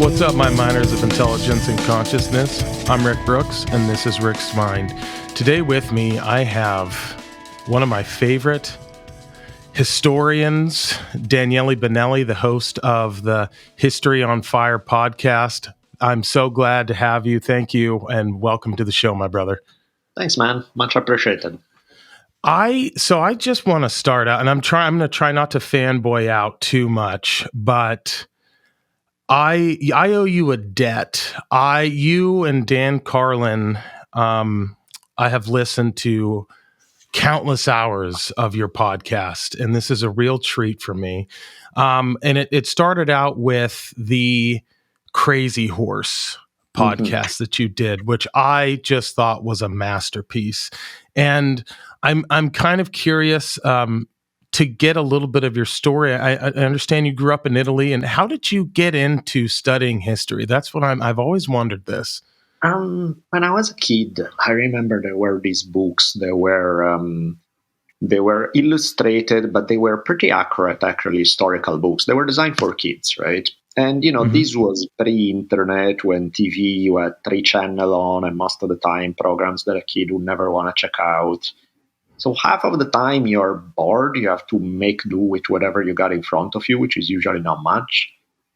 What's up, my miners of intelligence and consciousness? I'm Rick Brooks, and this is Rick's Mind. Today with me, I have one of my favorite historians, Daniele Bolelli, the host of the History on Fire podcast. I'm so glad to have you. Thank you, and welcome to the show, my brother. Thanks, man. Much appreciated. I just want to start out, and I'm going to try not to fanboy out too much, but I owe you a debt. You and Dan Carlin, I have listened to countless hours of your podcast, and this is a real treat for me. And it started out with the Crazy Horse podcast that you did, which I just thought was a masterpiece. And I'm kind of curious to get a little bit of your story. I understand you grew up in Italy, and how did you get into studying history? That's what I've always wondered this. When I was a kid, I remember there were these books. They were illustrated, but they were pretty accurate, actually, historical books. They were designed for kids, right? And, this was pre-internet, when TV, you had 3 channel on, and most of the time programs that a kid would never want to check out. So half of the time you're bored, you have to make do with whatever you got in front of you, which is usually not much.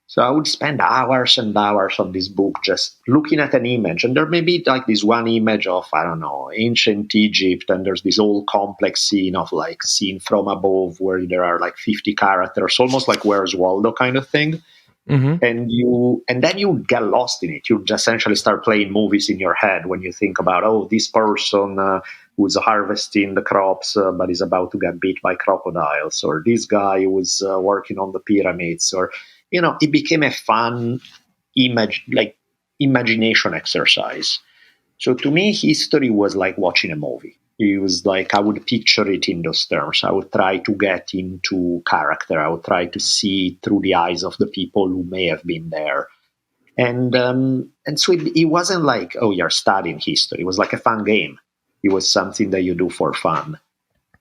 So I would spend hours and hours on this book just looking at an image. And there may be like this one image of, I don't know, ancient Egypt. And there's this whole complex scene of like seen from above where there are like 50 characters, almost like Where's Waldo kind of thing. Mm-hmm. And then you get lost in it. You just essentially start playing movies in your head when you think about, oh, this person who's harvesting the crops but is about to get bit by crocodiles, or this guy who was working on the pyramids, or it became a fun imagination exercise. So to me, history was like watching a movie. It was like I would picture it in those terms. I would try to get into character. I would try to see through the eyes of the people who may have been there. And so it wasn't like, oh, you're studying history. It was like a fun game. It was something that you do for fun.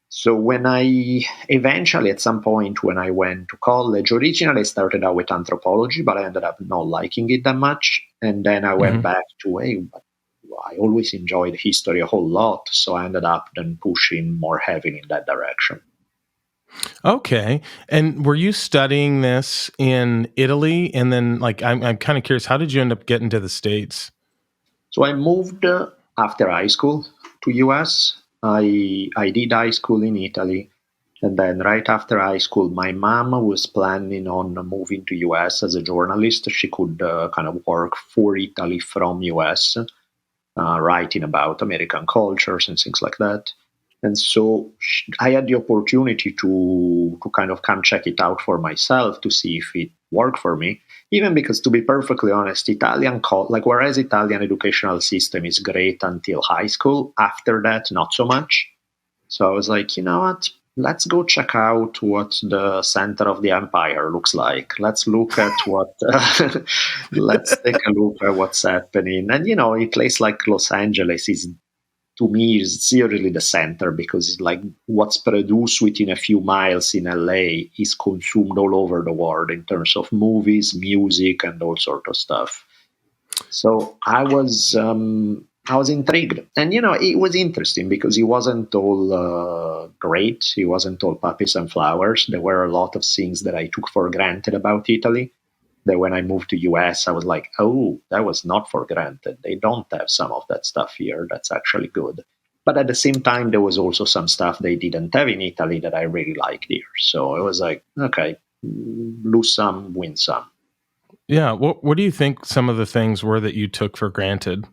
So when eventually at some point when I went to college, originally I started out with anthropology, but I ended up not liking it that much. And then I went back to, I always enjoyed history a whole lot. So I ended up then pushing more heavily in that direction. Okay. And were you studying this in Italy? And then I'm kind of curious, how did you end up getting to the States? So I moved after high school to US. I did high school in Italy, and then right after high school, my mom was planning on moving to US as a journalist. She could kind of work for Italy from US, writing about American cultures and things like that. And so I had the opportunity to kind of come check it out for myself to see if it worked for me. Even because, to be perfectly honest, whereas Italian educational system is great until high school, after that, not so much. So I was like, you know what? Let's go check out what the center of the empire looks like. Let's look at let's take a look at what's happening. And, a place like Los Angeles to me is seriously the center, because it's like what's produced within a few miles in LA is consumed all over the world in terms of movies, music, and all sort of stuff. So I was intrigued, and it was interesting because it wasn't all great. It wasn't all puppies and flowers. There were a lot of things that I took for granted about Italy, that when I moved to US, I was like, oh, that was not for granted. They don't have some of that stuff here. That's actually good. But at the same time, there was also some stuff they didn't have in Italy that I really liked here. So it was like, okay, lose some, win some. Yeah. What do you think some of the things were that you took for granted?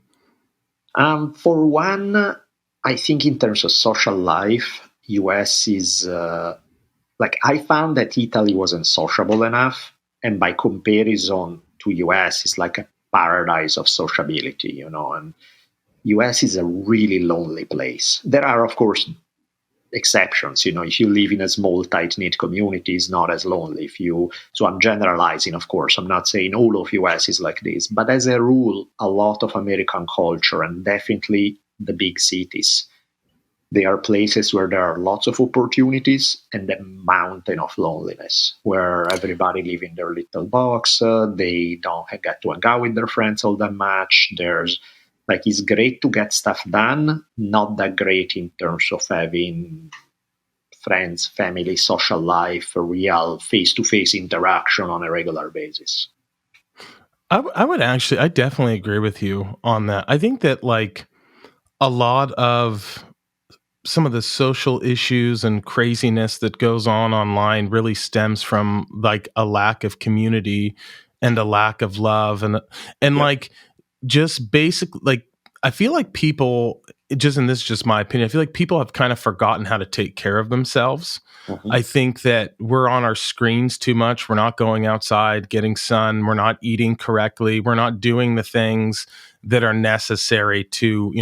For one, I think in terms of social life, US is I found that Italy wasn't sociable enough. And by comparison to US, it's like a paradise of sociability, and US is a really lonely place. There are, of course, exceptions. If you live in a small, tight-knit community, it's not as lonely. So I'm generalizing, of course. I'm not saying all of US is like this. But as a rule, a lot of American culture, and definitely the big cities, They are places where there are lots of opportunities and a mountain of loneliness, where everybody live in their little box. They don't get to hang out with their friends all that much. There's like, it's great to get stuff done, not that great in terms of having friends, family, social life, real face-to-face interaction on a regular basis. I would actually, I definitely agree with you on that. I think that like a lot of some of the social issues and craziness that goes on online really stems from like a lack of community and a lack of love and Yeah. like just basic like I feel like people just and this is just my opinion, I feel like people have kind of forgotten how to take care of themselves. Mhm. I think that we're on our screens too much. We're not going outside, getting sun. We're not eating correctly. We're not doing the things that are necessary to,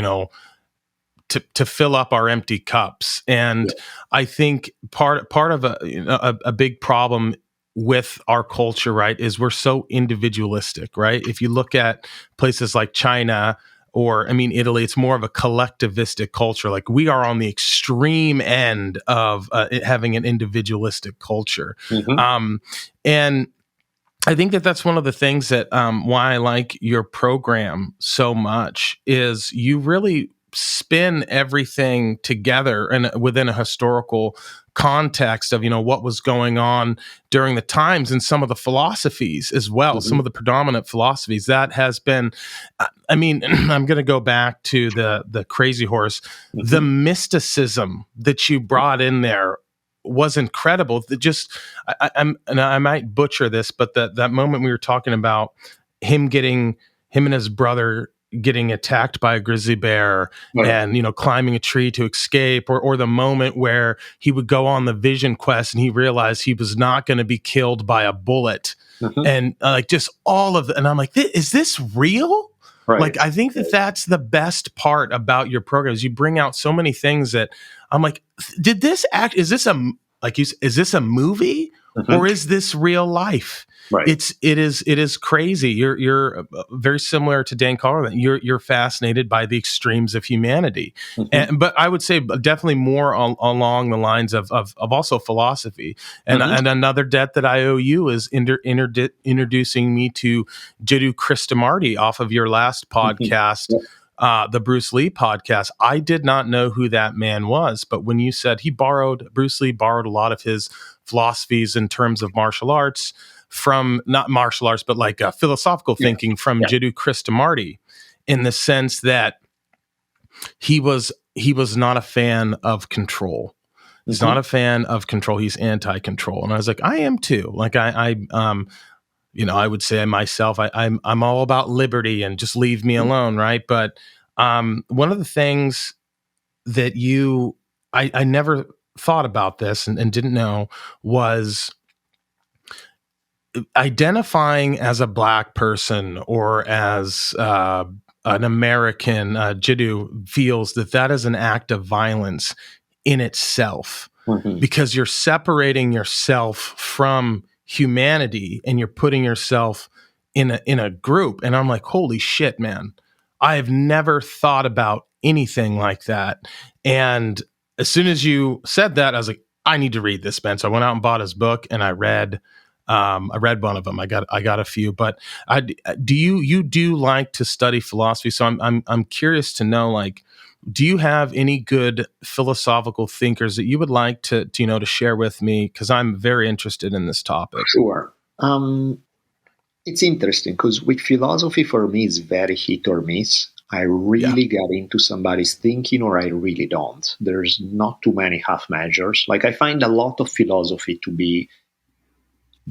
to fill up our empty cups. And Yeah. I think part of a big problem with our culture, right, is we're so individualistic, right? If you look at places like China or I mean Italy, it's more of a collectivistic culture. Like we are on the extreme end of having an individualistic culture, Mhm. um, and I think that that's one of the things that why I like your program so much is you really spin everything together and within a historical context of what was going on during the times and some of the philosophies as well, some Mhm. of the predominant philosophies that has been I mean I'm going to go back to the crazy horse, the Mhm. mysticism that you brought in there was incredible. That just I'm and I might butcher this, but that moment we were talking about him and his brother getting attacked by a grizzly bear Right. and climbing a tree to escape, or the moment where he would go on the vision quest and he realized he was not going to be killed by a bullet, Mhm. and like just all of and I'm like, is this real? Right. Like, I think that that's the best part about your program is you bring out so many things that I'm like, did this act? Is this is this a movie Mhm. or is this real life? Right. It is crazy. You're very similar to Dan Carlin. You're fascinated by the extremes of humanity, Mhm. but I would say definitely more along the lines of also philosophy. Mhm. And another debt that I owe you is introducing me to Jiddu Krishnamurti off of your last Mhm. podcast, Yeah. the Bruce Lee podcast. I did not know who that man was, but when you said Bruce Lee borrowed a lot of his philosophies in terms of martial arts from not martial arts, but like philosophical Yeah. thinking from Yeah. Jiddu Krishnamurti, in the sense that he was not a fan of control. He's not Mhm. a fan of control. He's anti-control, and I was like, I am too. Like I would say myself, I'm all about liberty and just leave me Mhm. alone, right? But one of the things that I never thought about this and didn't know was identifying as a black person or as an American. Jiddu feels that is an act of violence in itself Mhm. because you're separating yourself from humanity and you're putting yourself in a group. And I'm like, holy shit, man. I have never thought about anything like that. And as soon as you said that, I was like, I need to read this, man. So I went out and bought his book and I read one of them. I got a few, but do you do like to study philosophy? So I'm curious to know, like, do you have any good philosophical thinkers that you would like to share with me? Because I'm very interested in this topic. Sure. It's interesting because with philosophy, for me, it's very hit or miss. I Yeah. really get into somebody's thinking or I really don't. There's not too many half measures. Like, I find a lot of philosophy to be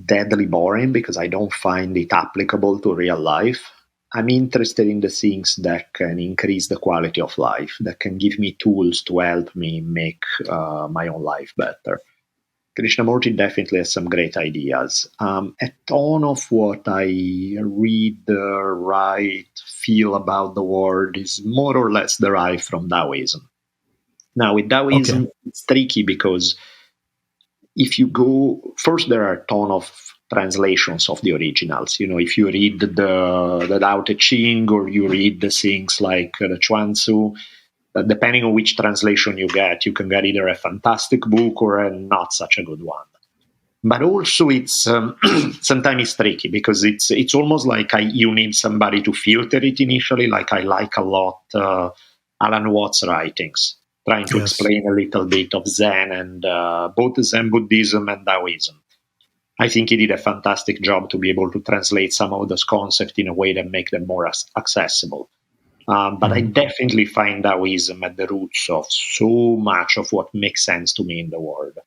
deadly boring because I don't find it applicable to real life. I'm interested in the things that can increase the quality of life, that can give me tools to help me make my own life better. Krishnamurti definitely has some great ideas. A ton of what I read, write, feel about the world is more or less derived from Taoism. Now, with Okay. Taoism, it's tricky because if you go first, there are a ton of translations of the originals. If you read the Tao Te Ching or you read the things like the Chuan Tzu, depending on which translation you can get either a fantastic book or a not such a good one. But also, it's sometimes it's tricky because it's almost like you need somebody to filter it initially. Like I like a lot Alan Watts' writings, trying to explain a little bit of Zen and both Zen Buddhism and Taoism. I think he did a fantastic job to be able to translate some of those concepts in a way that make them more accessible. But I definitely find Taoism at the roots of so much of what makes sense to me in the world.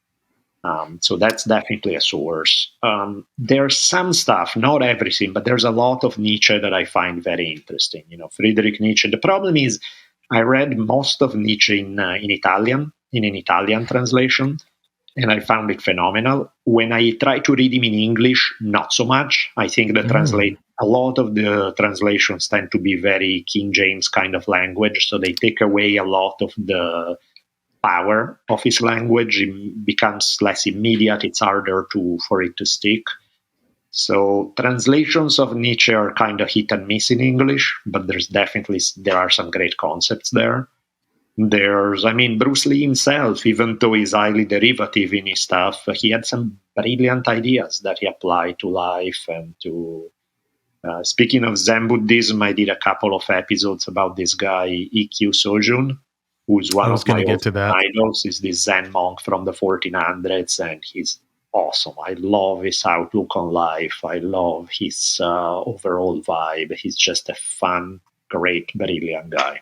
So that's definitely a source. There's some stuff, not everything, but there's a lot of Nietzsche that I find very interesting. Friedrich Nietzsche. The problem is, I read most of Nietzsche in Italian, in an Italian translation, and I found it phenomenal. When I try to read him in English, not so much. I think a lot of the translations tend to be very King James kind of language, so they take away a lot of the power of his language. It becomes less immediate. It's harder for it to stick. So translations of Nietzsche are kind of hit and miss in English, but there are some great concepts there. Bruce Lee himself, even though he's highly derivative in his stuff, he had some brilliant ideas that he applied to life and to. Speaking of Zen Buddhism, I did a couple of episodes about this guy, E.Q. Sojun, who's one of my idols. Is this Zen monk from the 1400s, and he's awesome. I love his outlook on life. I love his overall vibe. He's just a fun, great, brilliant guy.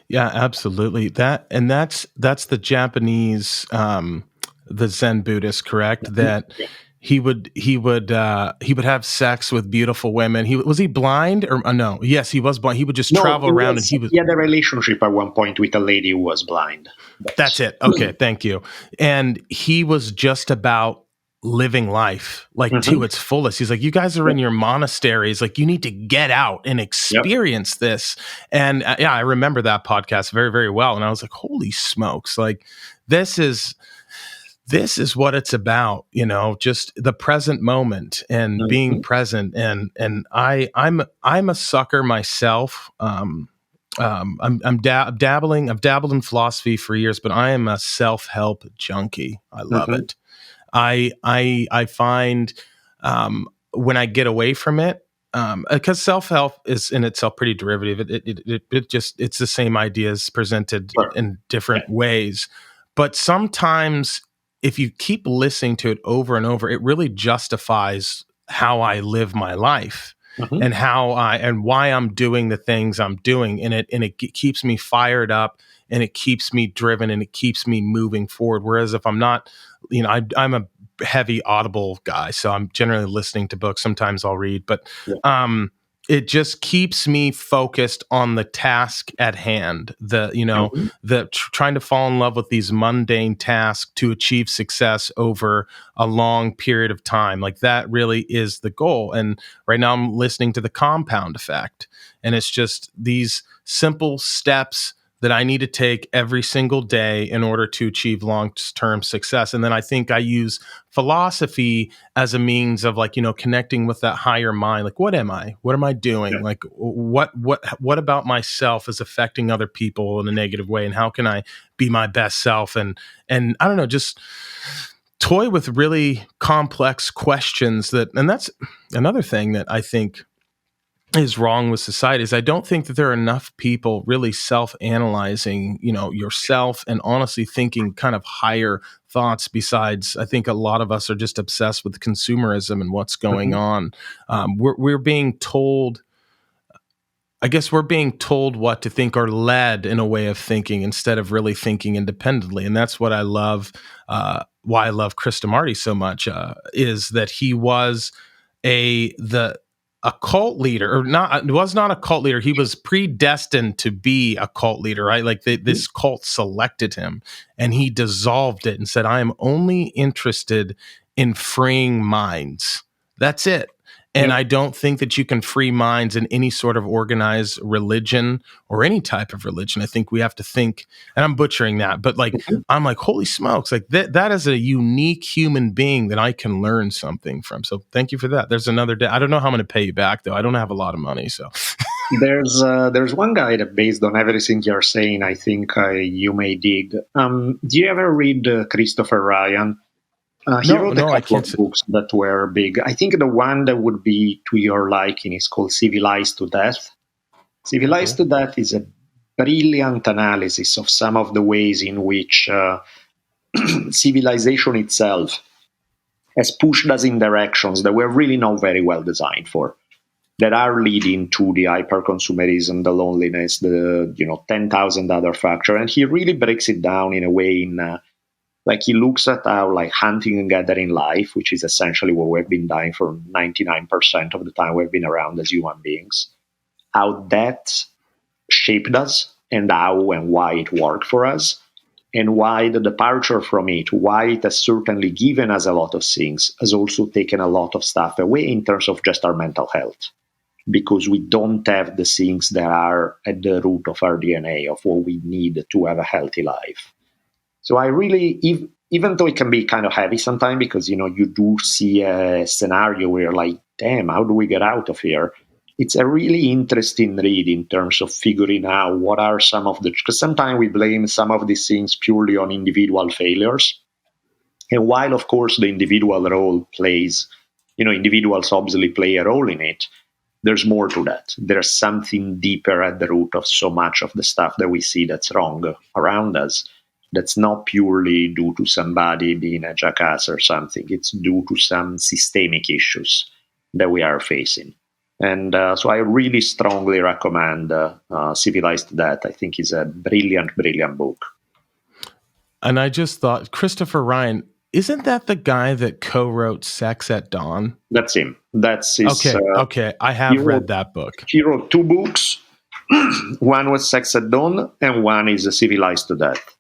Yeah, absolutely. That's the Japanese, the Zen Buddhist, correct? That he would have sex with beautiful women. Was he blind or no? Yes, he was blind. He would just travel around, and he had a relationship at one point with a lady who was blind. That's it. Okay, thank you. And he was just about living life to its fullest. He's like, you guys are in your monasteries, like you need to get out and experience this. And I remember that podcast very, very well. And I was like, holy smokes, like this is what it's about, just the present moment and being present. And I'm a sucker myself. I've dabbled in philosophy for years, but I am a self-help junkie. I love it. I find when I get away from it, because self-help is in itself pretty derivative. It's the same ideas presented in different ways, but sometimes if you keep listening to it over and over, it really justifies how I live my life. And why I'm doing the things I'm doing, and it keeps me fired up, and it keeps me driven, and it keeps me moving forward. Whereas if I'm not, I'm a heavy Audible guy, so I'm generally listening to books. Sometimes I'll read, but it just keeps me focused on the task at hand. Trying to fall in love with these mundane tasks to achieve success over a long period of time. Like that really is the goal. And right now I'm listening to The Compound Effect, and it's just these simple steps that I need to take every single day in order to achieve long-term success. And then I think I use philosophy as a means of connecting with that higher mind. Like, what am I? What am I doing? Yeah. Like, what about myself is affecting other people in a negative way? And how can I be my best self? And I don't know, just toy with really complex questions and that's another thing that I think is wrong with society is I don't think that there are enough people really self-analyzing, yourself and honestly thinking kind of higher thoughts. Besides, I think a lot of us are just obsessed with consumerism and what's going on. We're being told, I guess we're being told what to think or led in a way of thinking instead of really thinking independently. And that's what I love, why I love Chris DeMarty so much, is that he was a cult leader, or not, was not a cult leader. He was predestined to be a cult leader, right? Like this cult selected him, and he dissolved it and said, I am only interested in freeing minds. That's it. And I don't think that you can free minds in any sort of organized religion or any type of religion. I think we have to think, and I'm butchering that, but like, I'm like, holy smokes, like that is a unique human being that I can learn something from. So thank you for that. There's another day. I don't know how I'm going to pay you back though. I don't have a lot of money. So there's one guy that, based on everything you're saying, I think you may dig. Do you ever read Christopher Ryan? He wrote a I couple can't. of books that were big. I think the one that would be to your liking is called Civilized to Death. Civilized to Death is a brilliant analysis of some of the ways in which civilization itself has pushed us in directions that we're really not very well designed for, that are leading to the hyperconsumerism, the loneliness, the 10,000 other factors. And he really breaks it down in a way like he looks at our like hunting and gathering life, which is essentially what we've been doing for 99% of the time we've been around as human beings, how that shaped us and how and why it worked for us, and why the departure from it, why it has certainly given us a lot of things, has also taken a lot of stuff away in terms of just our mental health, because we don't have the things that are at the root of our DNA, of what we need to have a healthy life. So I really, even though it can be kind of heavy sometimes, because, you do see a scenario where you're like, damn, how do we get out of here? It's a really interesting read in terms of figuring out what are some of because sometimes we blame some of these things purely on individual failures. And while, of course, the individual role plays, individuals obviously play a role in it, there's more to that. There's something deeper at the root of so much of the stuff that we see that's wrong around us. That's not purely due to somebody being a jackass or something. It's due to some systemic issues that we are facing. And so I really strongly recommend Civilized Death. I think it's a brilliant, brilliant book. And I just thought, Christopher Ryan, isn't that the guy that co-wrote Sex at Dawn? That's him. That's his. Okay. I have read that book. He wrote 2 books. One was Sex at Dawn, and one is Civilized to Death.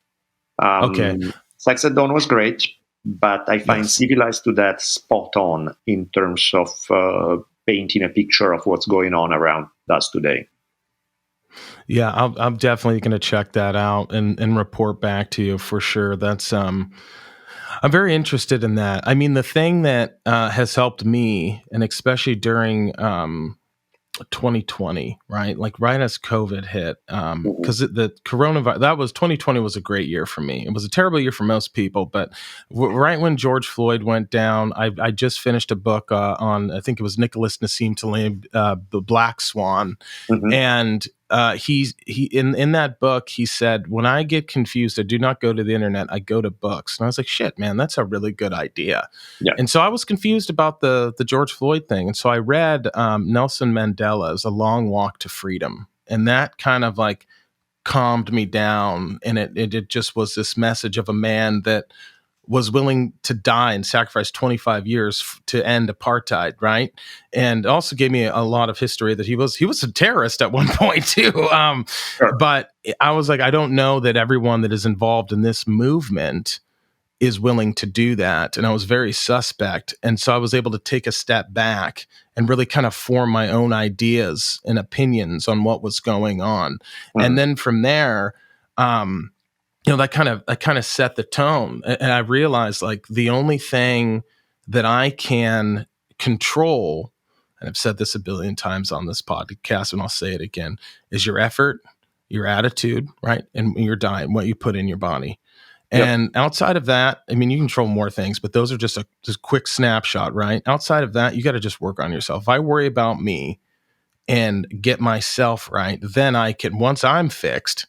Sex at Dawn was great, but I find Civilized to Death spot on in terms of painting a picture of what's going on around us today. Yeah, I'm definitely going to check that out and report back to you for sure. That's I'm very interested in that. I mean, the thing that has helped me, and especially during 2020, right? Like right as COVID hit, because the coronavirus, 2020 was a great year for me. It was a terrible year for most people, but right when George Floyd went down, I just finished a book on, I think it was Nicholas Nassim Taleb, The Black Swan, and he in that book he said, when I get confused, I do not go to the internet, I go to books. And I was like, shit, man, that's a really good idea. Yeah. And so I was confused about the George Floyd thing, and so I read Nelson Mandela's A Long Walk to Freedom, and that kind of like calmed me down. And it just was this message of a man that was willing to die and sacrifice 25 years to end apartheid, right? And also gave me a lot of history that he was a terrorist at one point too. Sure. But I was like, I don't know that everyone that is involved in this movement is willing to do that. And I was very suspect. And so I was able to take a step back and really kind of form my own ideas and opinions on what was going on. And then from there, that kind of set the tone. And I realized like the only thing that I can control, and I've said this a billion times on this podcast, and I'll say it again, is your effort, your attitude, right? And your diet, what you put in your body. And outside of that, I mean, you control more things, but those are just a quick snapshot, right? Outside of that, you got to just work on yourself. If I worry about me and get myself right, then I can, once I'm fixed,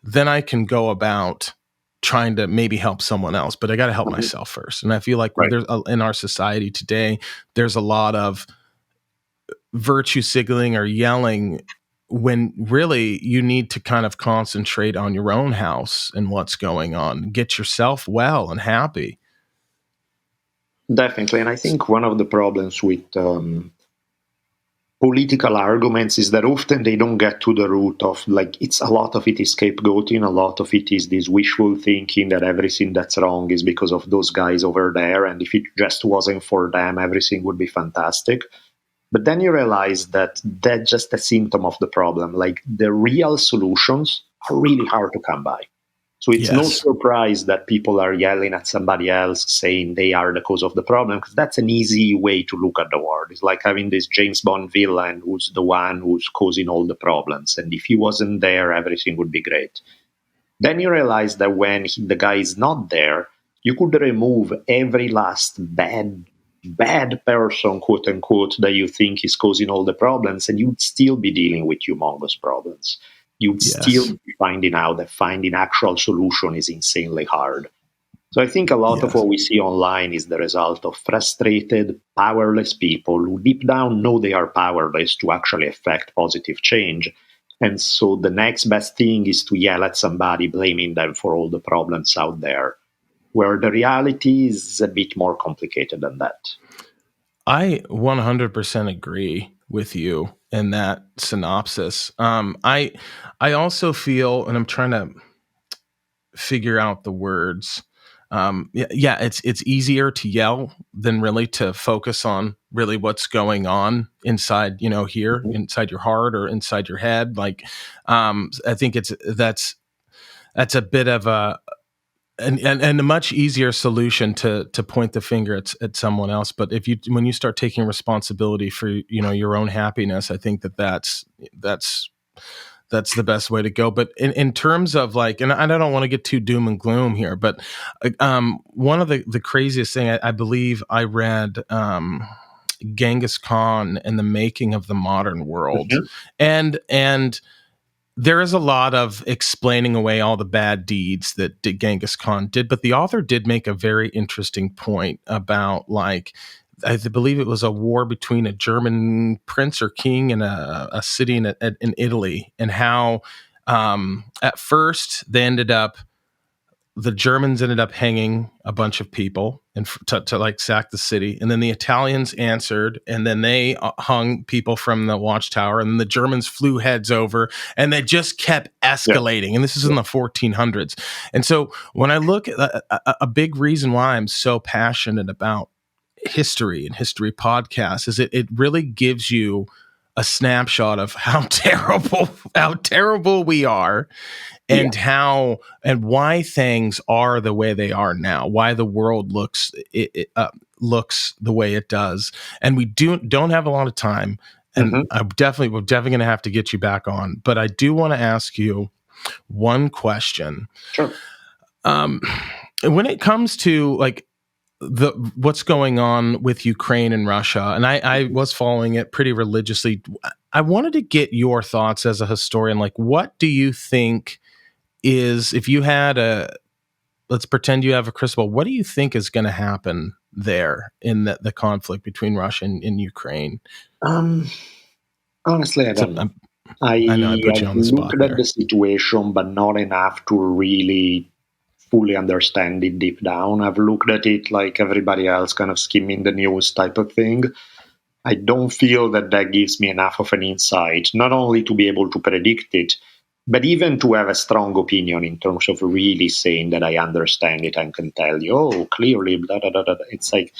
then I can go about trying to maybe help someone else, but I got to help myself first. And I feel like there's in our society today, there's a lot of virtue signaling or yelling when really you need to kind of concentrate on your own house and what's going on, get yourself well and happy. Definitely. And I think one of the problems with political arguments is that often they don't get to the root of, like, it's a lot of it is scapegoating, a lot of it is this wishful thinking that everything that's wrong is because of those guys over there, and if it just wasn't for them, everything would be fantastic. But then you realize that that's just a symptom of the problem. Like the real solutions are really hard to come by. So it's no Yes. surprise that people are yelling at somebody else saying they are the cause of the problem, because that's an easy way to look at the world. It's like having this James Bond villain who's the one who's causing all the problems. And if he wasn't there, everything would be great. Then you realize that when the guy is not there, you could remove every last bad person, quote unquote, that you think is causing all the problems, and you'd still be dealing with humongous problems. You'd still Yes. be finding out that finding actual solution is insanely hard. So I think a lot of Yes. what we see online is the result of frustrated, powerless people who deep down know they are powerless to actually affect positive change. And so the next best thing is to yell at somebody, blaming them for all the problems out there, where the reality is a bit more complicated than that. I 100% agree with you in that synopsis. I also feel, and I'm trying to figure out the words. Yeah, it's easier to yell than really to focus on really what's going on inside, here Mhm. inside your heart or inside your head. Like, I think that's a bit of and a much easier solution to point the finger at someone else. But when you start taking responsibility for your own happiness, I think that's the best way to go. But in terms of like, and I don't want to get too doom and gloom here, but one of the craziest thing I believe I read, Genghis Khan and the Making of the Modern World, Mhm. and there is a lot of explaining away all the bad deeds that Genghis Khan did, but the author did make a very interesting point about, like, I believe it was a war between a German prince or king and a city in Italy, and how at first the Germans ended up hanging a bunch of people and to like sack the city, and then the Italians answered, and then they hung people from the watchtower, and then the Germans flew heads over, and they just kept Yeah. escalating. And this is in Yeah. the 1400s. And so when I look at a big reason why I'm so passionate about history and history podcasts is it really gives you a snapshot of how terrible we are, Yeah. and why things are the way they are now, why the world looks the way it does. And we don't have a lot of time, and Mhm. we're definitely going to have to get you back on, but I do want to ask you one question. Sure. um when it comes to like what's going on with Ukraine and Russia, and I was following it pretty religiously. I wanted to get your thoughts as a historian. Like, what do you think is, if you had let's pretend you have a crystal ball, what do you think is going to happen there in the conflict between Russia and Ukraine? Um, Honestly, I So don't know. I I know I put you have on the looked spot at the there. situation, but not enough to really fully understand it deep down. I've looked at it like everybody else, kind of skimming the news type of thing. I don't feel that that gives me enough of an insight, not only to be able to predict it, but even to have a strong opinion in terms of really saying that I understand it and can tell you, oh, clearly, blah, blah, blah, blah. It's like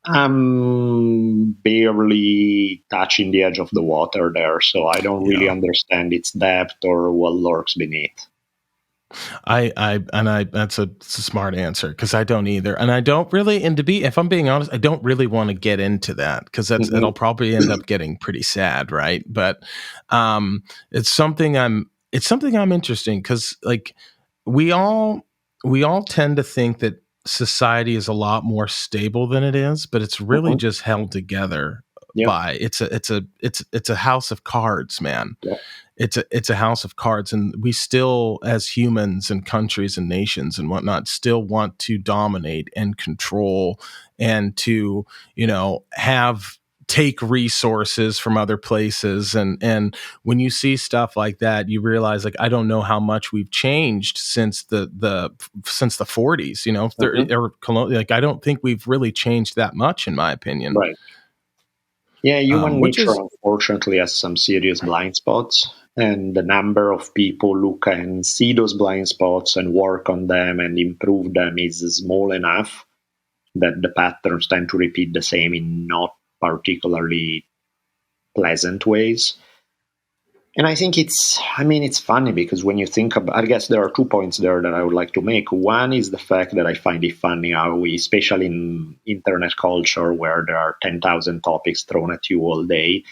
I'm barely touching the edge of the water there, so I don't really Yeah. understand its depth or what lurks beneath. It's a smart answer, because I don't either, and I don't really. And to be, if I'm being honest, I don't really want to get into that, because it'll Mhm. probably end up getting pretty sad, right? But um, it's something I'm interesting, because like we all we all tend to think that society is a lot more stable than it is, but it's really Mhm. just held together Yeah. by it's a house of cards, man. Yeah. It's a house of cards, and we still, as humans and countries and nations and whatnot, still want to dominate and control, and to have take resources from other places. And when you see stuff like that, you realize, like, I don't know how much we've changed since the 40s, if there Mhm. or like, I don't think we've really changed that much, in my opinion. Right. Yeah, human Which nature is unfortunately has some serious blind spots, and the number of people who can see those blind spots and work on them and improve them is small enough that the patterns tend to repeat the same in not particularly pleasant ways. And I think it's funny because when you think about, I guess there are 2 points there that I would like to make. One is the fact that I find it funny how we, especially in internet culture where there are 10,000 topics thrown at you all day,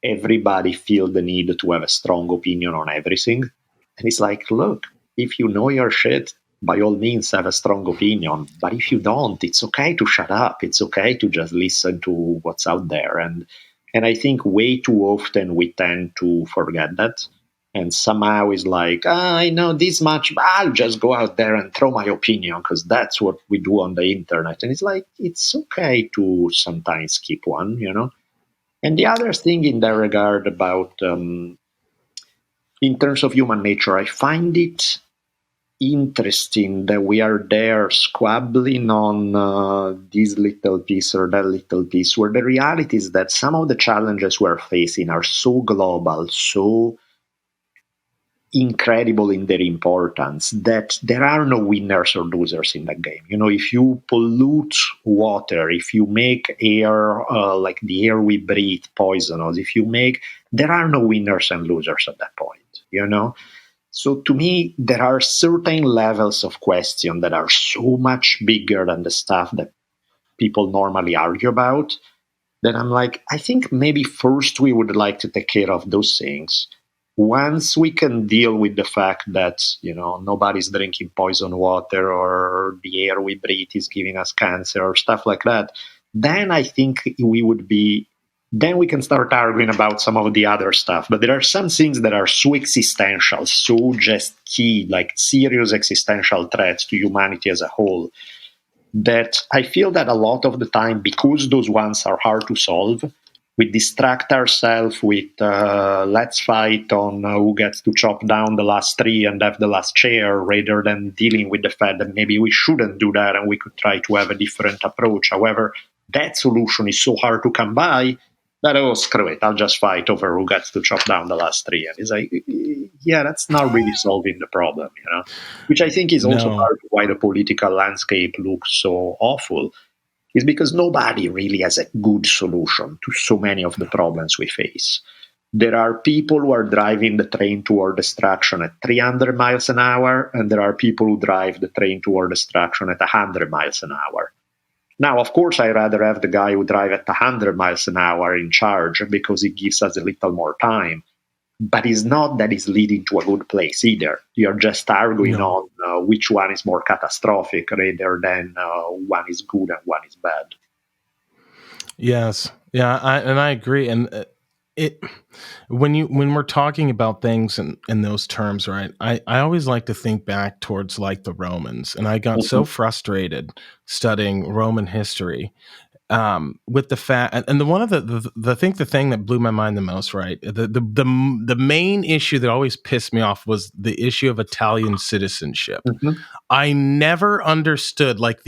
everybody feel the need to have a strong opinion on everything. And it's like, look, if you know your shit, by all means have a strong opinion. But if you don't, it's okay to shut up. It's okay to just listen to what's out there. And I think way too often we tend to forget that. And somehow it's like, I know this much, I'll just go out there and throw my opinion because that's what we do on the internet. And it's like, it's okay to sometimes keep one, you know? And the other thing in that regard about, in terms of human nature, I find it interesting that we are there squabbling on this little piece or that little piece, where the reality is that some of the challenges we're facing are so global, so incredible in their importance, that there are no winners or losers in that game. You know, if you pollute water, if you make air like the air we breathe poisonous, there are no winners and losers at that point, you know? So to me, there are certain levels of question that are so much bigger than the stuff that people normally argue about, that I'm like, I think maybe first we would like to take care of those things. Once we can deal with the fact that, you know, nobody's drinking poison water or the air we breathe is giving us cancer or stuff like that, then I think then we can start arguing about some of the other stuff. But there are some things that are so existential, so just key, like serious existential threats to humanity as a whole, that I feel that a lot of the time, because those ones are hard to solve, we distract ourselves with let's fight on who gets to chop down the last tree and have the last chair, rather than dealing with the fact that maybe we shouldn't do that and we could try to have a different approach. However, that solution is so hard to come by that, oh, screw it, I'll just fight over who gets to chop down the last tree. And it's like, yeah, that's not really solving the problem, you know, which I think is also part of why the political landscape looks so awful, is because nobody really has a good solution to so many of the problems we face. There are people who are driving the train toward destruction at 300 miles an hour, and there are people who drive the train toward destruction at 100 miles an hour. Now, of course, I'd rather have the guy who drives at 100 miles an hour in charge because it gives us a little more time. But it's not that it's leading to a good place either. You're just arguing on which one is more catastrophic rather than one is good and one is bad. Yes. Yeah, I agree. And when we're talking about things in those terms, right? I always like to think back towards like the Romans, and I got so frustrated studying Roman history with the fact, and the thing that blew my mind the most, right? The main issue that always pissed me off was the issue of Italian citizenship. I never understood, like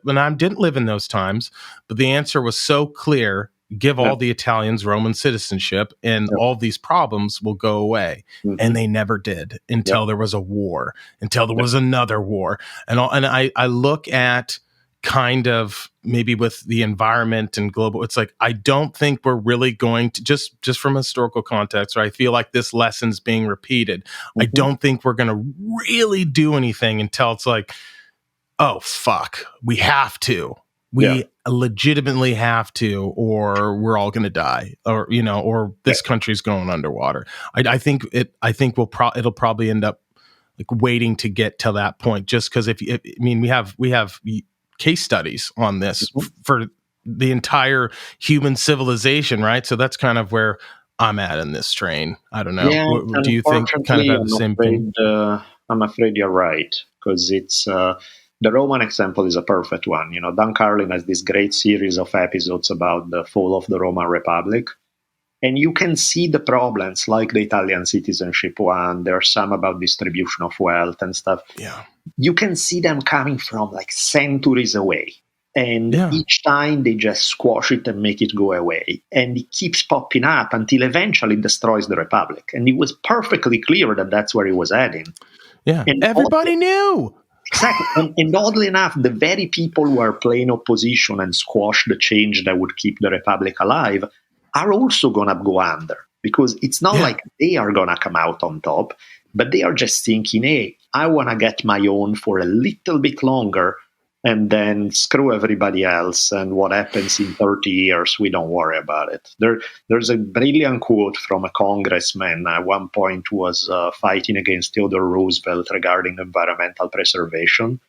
when I didn't live in those times, but the answer was so clear: give all the Italians Roman citizenship, and all these problems will go away. And they never did until there was a war, until there was another war, and I look at kind of maybe with the environment and global, it's like, I don't think we're really going to just from historical context, or I feel like this lesson's being repeated. I don't think we're going to really do anything until it's like, oh, fuck, we have to. We legitimately have to, or we're all going to die, or, you know, or this country's going underwater. I think it'll probably end up like waiting to get to that point, just because we have case studies on this for the entire human civilization, right? So that's kind of where I'm at in this train. I don't know. Yeah, Do you think kind of have the same thing? I'm afraid you're right, because it's the Roman example is a perfect one. You know, Dan Carlin has this great series of episodes about the fall of the Roman Republic. And you can see the problems, like the Italian citizenship one. There are some about distribution of wealth and stuff. Yeah. You can see them coming from like centuries away. And each time they just squash it and make it go away. And it keeps popping up until eventually it destroys the Republic. And it was perfectly clear that that's where it was heading. Yeah. And everybody knew. Exactly. And oddly enough, the very people who are playing opposition and squash the change that would keep the Republic alive are also going to go under, because it's not like they are going to come out on top, but they are just thinking, hey, I want to get my own for a little bit longer and then screw everybody else. And what happens in 30 years, we don't worry about it. There's a brilliant quote from a congressman at one point who was fighting against Theodore Roosevelt regarding environmental preservation.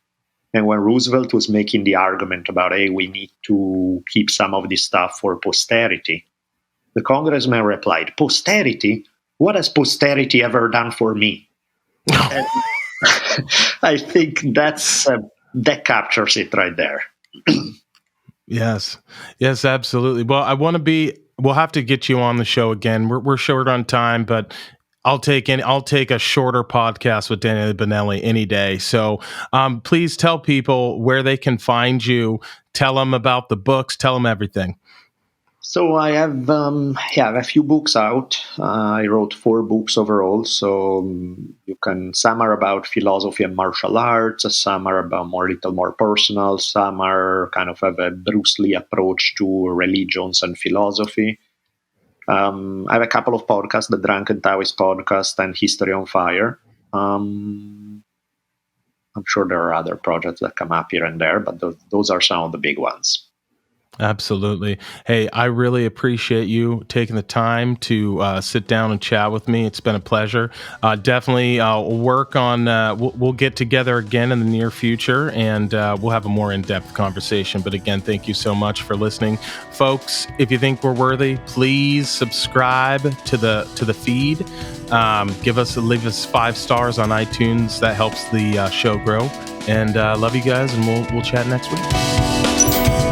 And when Roosevelt was making the argument about, hey, we need to keep some of this stuff for posterity, the congressman replied, posterity? What has posterity ever done for me? And I think that captures it right there. Yes, absolutely. Well, we'll have to get you on the show again. We're short on time, but I'll take a shorter podcast with Daniele Bolelli any day. So please tell people where they can find you. Tell them about the books. Tell them everything. So I have a few books out. I wrote 4 books overall. So some are about philosophy and martial arts. Some are about little more personal. Some are kind of have a Bruce Lee approach to religions and philosophy. I have a couple of podcasts, the Drunken Taoist podcast and History on Fire. I'm sure there are other projects that come up here and there, but those are some of the big ones. Absolutely. Hey, I really appreciate you taking the time to sit down and chat with me. It's been a pleasure. Definitely work on, we'll get together again in the near future, and we'll have a more in-depth conversation. But again, thank you so much for listening. Folks, if you think we're worthy, please subscribe to the feed. Leave us 5 stars on iTunes. That helps the show grow. And love you guys, and we'll chat next week.